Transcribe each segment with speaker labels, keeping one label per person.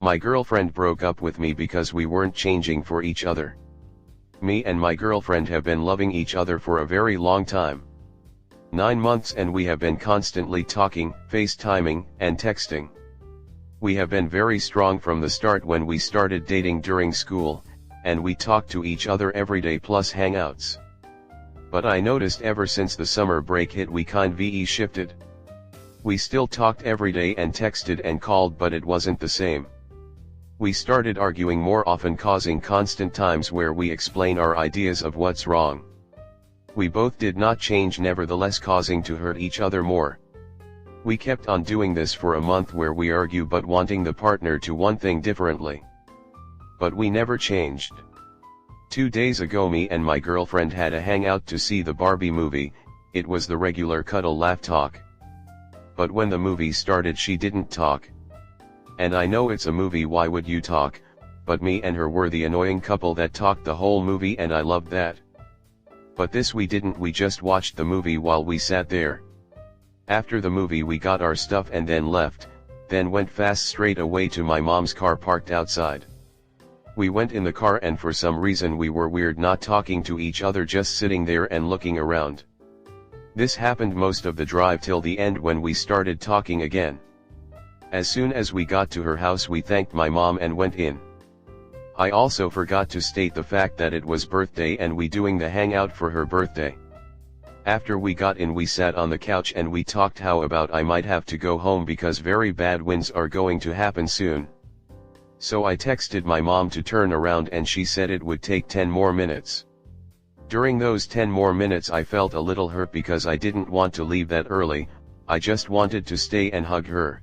Speaker 1: My girlfriend broke up with me because we weren't changing for each other. Me and my girlfriend have been loving each other for a very long time. 9 months, and we have been constantly talking, FaceTiming, and texting. We have been very strong from the start when we started dating during school, and we talk to each other every day plus hangouts. But I noticed ever since the summer break hit we kind of shifted. We still talked every day and texted and called, but it wasn't the same. We started arguing more often, causing constant times where we explain our ideas of what's wrong. We both did not change, nevertheless causing to hurt each other more. We kept on doing this for a month where we argue but wanting the partner to one thing differently. But we never changed. 2 days ago me and my girlfriend had a hangout to see the Barbie movie. It was the regular cuddle laugh talk. But when the movie started she didn't talk. And I know it's a movie, why would you talk? But me and her were the annoying couple that talked the whole movie, and I loved that. But this we didn't, we just watched the movie while we sat there. After the movie we got our stuff and then left, then went fast straight away to my mom's car parked outside. We went in the car and for some reason we were weird not talking to each other, just sitting there and looking around. This happened most of the drive till the end when we started talking again. As soon as we got to her house we thanked my mom and went in. I also forgot to state the fact that it was birthday and we doing the hangout for her birthday. After we got in we sat on the couch and we talked how about I might have to go home because very bad winds are going to happen soon. So I texted my mom to turn around and she said it would take 10 more minutes. During those 10 more minutes I felt a little hurt because I didn't want to leave that early, I just wanted to stay and hug her.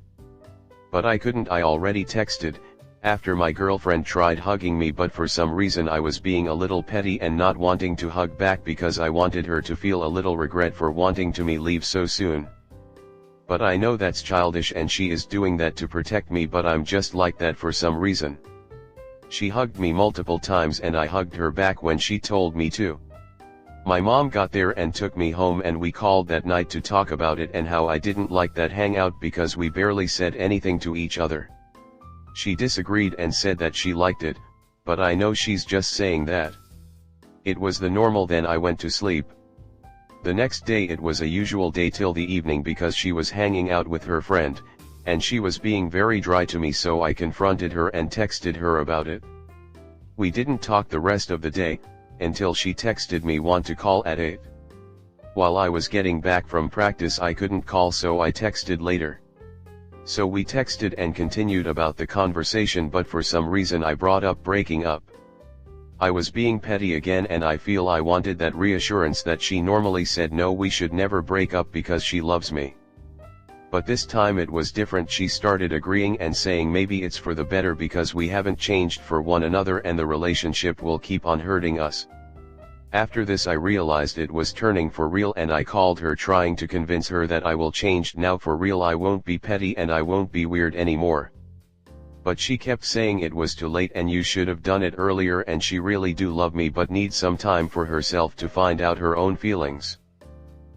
Speaker 1: But I couldn't, I already texted, after my girlfriend tried hugging me, but for some reason I was being a little petty and not wanting to hug back because I wanted her to feel a little regret for wanting to me leave so soon. But I know that's childish and she is doing that to protect me, but I'm just like that for some reason. She hugged me multiple times and I hugged her back when she told me to. My mom got there and took me home and we called that night to talk about it and how I didn't like that hangout because we barely said anything to each other. She disagreed and said that she liked it, but I know she's just saying that. It was the normal. Then I went to sleep. The next day it was a usual day till the evening because she was hanging out with her friend, and she was being very dry to me, so I confronted her and texted her about it. We didn't talk the rest of the day, until she texted me want to call at 8. While I was getting back from practice I couldn't call, so I texted later. So we texted and continued about the conversation, but for some reason I brought up breaking up. I was being petty again and I feel I wanted that reassurance that she normally said no, we should never break up because she loves me. But this time it was different. She started agreeing and saying maybe it's for the better because we haven't changed for one another and the relationship will keep on hurting us. After this I realized it was turning for real and I called her trying to convince her that I will change now for real, I won't be petty and I won't be weird anymore. But she kept saying it was too late and you should have done it earlier, and she really do love me but needs some time for herself to find out her own feelings.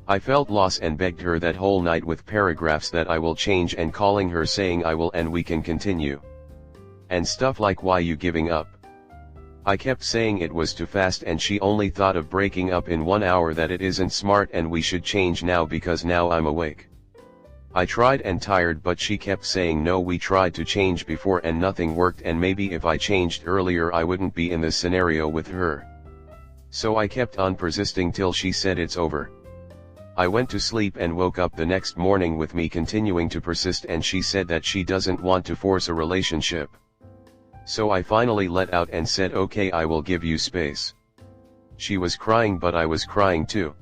Speaker 1: I felt lost and begged her that whole night with paragraphs that I will change and calling her saying I will and we can continue. And stuff like why you giving up? I kept saying it was too fast and she only thought of breaking up in 1 hour, that it isn't smart and we should change now because now I'm awake. I tried and tired, but she kept saying no, we tried to change before and nothing worked, and maybe if I changed earlier I wouldn't be in this scenario with her. So I kept on persisting till she said it's over. I went to sleep and woke up the next morning with me continuing to persist, and she said that she doesn't want to force a relationship. So I finally let out and said okay, I will give you space. She was crying but I was crying too.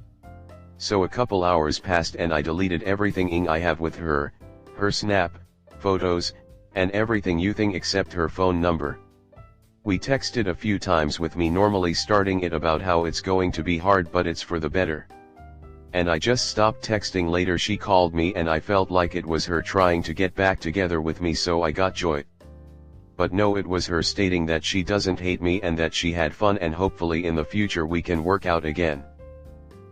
Speaker 1: So a couple hours passed and I deleted everything I have with her, her Snap, photos, and everything you think except her phone number. We texted a few times with me normally starting it about how it's going to be hard but it's for the better. And I just stopped texting. Later she called me and I felt like it was her trying to get back together with me, so I got joy. But no, it was her stating that she doesn't hate me and that she had fun and hopefully in the future we can work out again.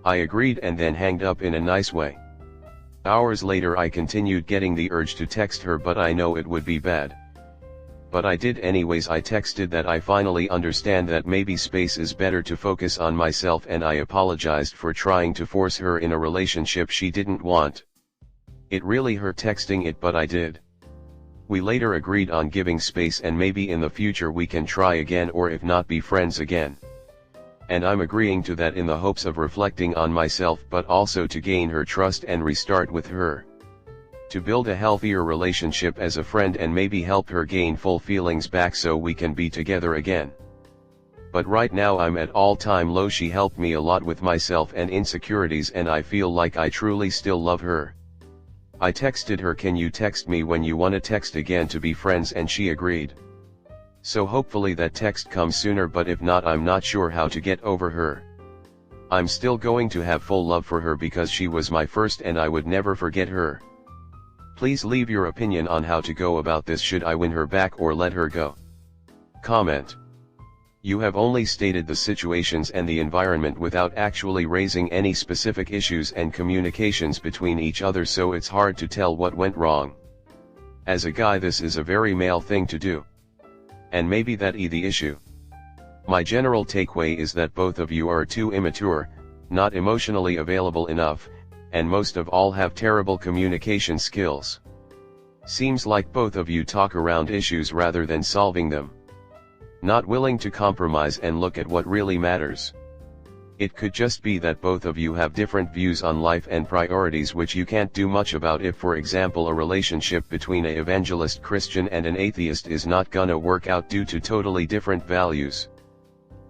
Speaker 1: I agreed and then hanged up in a nice way. Hours later I continued getting the urge to text her, but I know it would be bad. But I did anyways. I texted that I finally understand that maybe space is better to focus on myself, and I apologized for trying to force her in a relationship she didn't want. It really hurt texting it, but I did. We later agreed on giving space, and maybe in the future we can try again, or if not, be friends again. And I'm agreeing to that in the hopes of reflecting on myself, but also to gain her trust and restart with her. To build a healthier relationship as a friend, and maybe help her gain full feelings back so we can be together again. But right now I'm at all-time low. She helped me a lot with myself and insecurities, and I feel like I truly still love her. I texted her, "Can you text me when you wanna text again to be friends?" and she agreed. So hopefully that text comes sooner, but if not, I'm not sure how to get over her. I'm still going to have full love for her because she was my first and I would never forget her. Please leave your opinion on how to go about this. Should I win her back or let her go? Comment. You have only stated the situations and the environment without actually raising any specific issues and communications between each other, so it's hard to tell what went wrong. As a guy, this is a very male thing to do. And maybe that is the issue. My general takeaway is that both of you are too immature, not emotionally available enough, and most of all have terrible communication skills. Seems like both of you talk around issues rather than solving them. Not willing to compromise and look at what really matters. It could just be that both of you have different views on life and priorities, which you can't do much about. If, for example, a relationship between an evangelist Christian and an atheist is not gonna work out due to totally different values.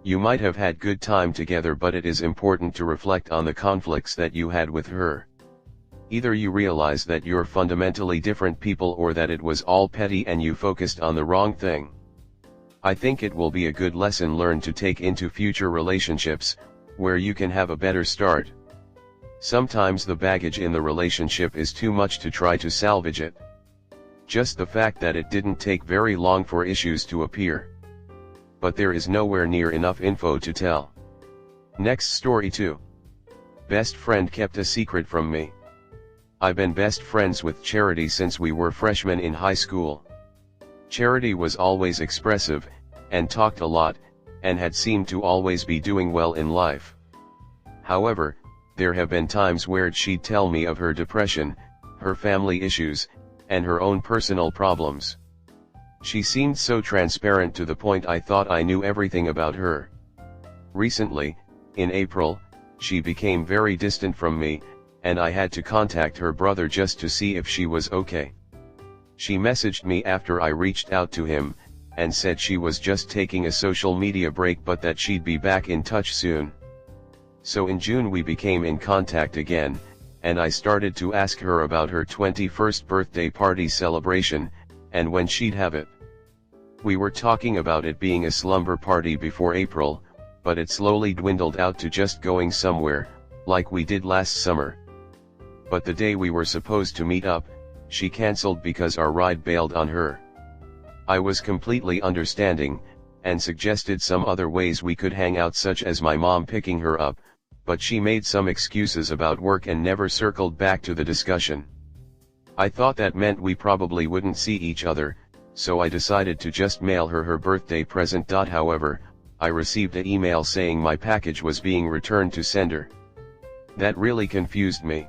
Speaker 1: You might have had good time together, but it is important to reflect on the conflicts that you had with her. Either you realize that you're fundamentally different people, or that it was all petty and you focused on the wrong thing. I think it will be a good lesson learned to take into future relationships, where you can have a better start. Sometimes the baggage in the relationship is too much to try to salvage it. Just the fact that it didn't take very long for issues to appear. But there is nowhere near enough info to tell. Next story 2. Best friend kept a secret from me. I've been best friends with Charity since we were freshmen in high school. Charity was always expressive, and talked a lot, and had seemed to always be doing well in life. However, there have been times where she'd tell me of her depression, her family issues, and her own personal problems. She seemed so transparent to the point I thought I knew everything about her. Recently, in April, she became very distant from me, and I had to contact her brother just to see if she was okay. She messaged me after I reached out to him, and said she was just taking a social media break, but that she'd be back in touch soon. So in June we became in contact again, and I started to ask her about her 21st birthday party celebration, and when she'd have it. We were talking about it being a slumber party before April, but it slowly dwindled out to just going somewhere, like we did last summer. But the day we were supposed to meet up, she cancelled because our ride bailed on her. I was completely understanding, and suggested some other ways we could hang out, such as my mom picking her up, but she made some excuses about work and never circled back to the discussion. I thought that meant we probably wouldn't see each other, so I decided to just mail her her birthday present. However, I received an email saying my package was being returned to sender. That really confused me.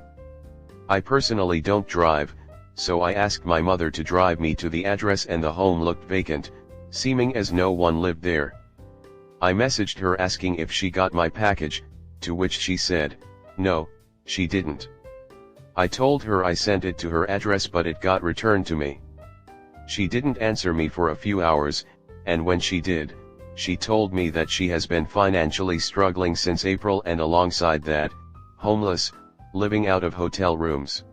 Speaker 1: I personally don't drive, so I asked my mother to drive me to the address, and the home looked vacant, seeming as no one lived there. I messaged her asking if she got my package, to which she said, no, she didn't. I told her I sent it to her address, but it got returned to me. She didn't answer me for a few hours, and when she did, she told me that she has been financially struggling since April, and alongside that, homeless, living out of hotel rooms.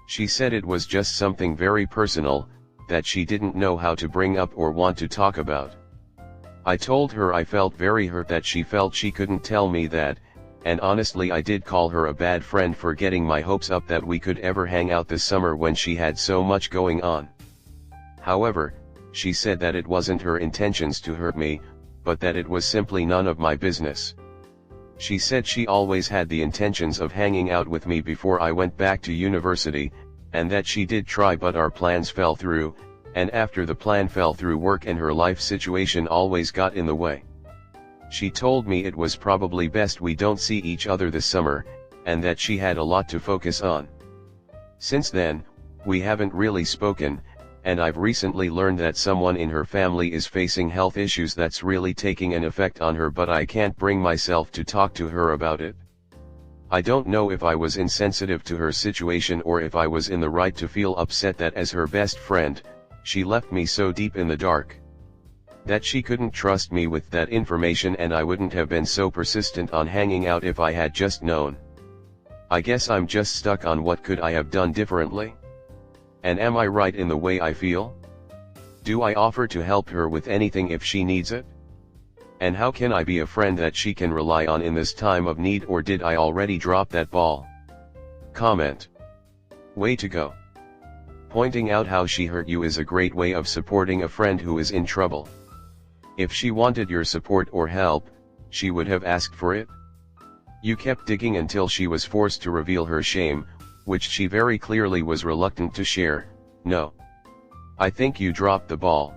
Speaker 1: She said it was just something very personal, that she didn't know how to bring up or want to talk about. I told her I felt very hurt that she felt she couldn't tell me that, and honestly I did call her a bad friend for getting my hopes up that we could ever hang out this summer when she had so much going on. However, she said that it wasn't her intentions to hurt me, but that it was simply none of my business. She said she always had the intentions of hanging out with me before I went back to university, and that she did try, but our plans fell through, And after the plan fell through, work and her life situation always got in the way. She told me it was probably best we don't see each other this summer, and that she had a lot to focus on. Since then, we haven't really spoken, and I've recently learned that someone in her family is facing health issues that's really taking an effect on her, but I can't bring myself to talk to her about it. I don't know if I was insensitive to her situation or if I was in the right to feel upset that as her best friend, she left me so deep in the dark. That she couldn't trust me with that information, and I wouldn't have been so persistent on hanging out if I had just known. I guess I'm just stuck on what could I have done differently? And am I right in the way I feel? Do I offer to help her with anything if she needs it? And how can I be a friend that she can rely on in this time of need, or did I already drop that ball? Comment. Way to go. Pointing out how she hurt you is a great way of supporting a friend who is in trouble. If she wanted your support or help, she would have asked for it. You kept digging until she was forced to reveal her shame, which she very clearly was reluctant to share. No. I think you dropped the ball.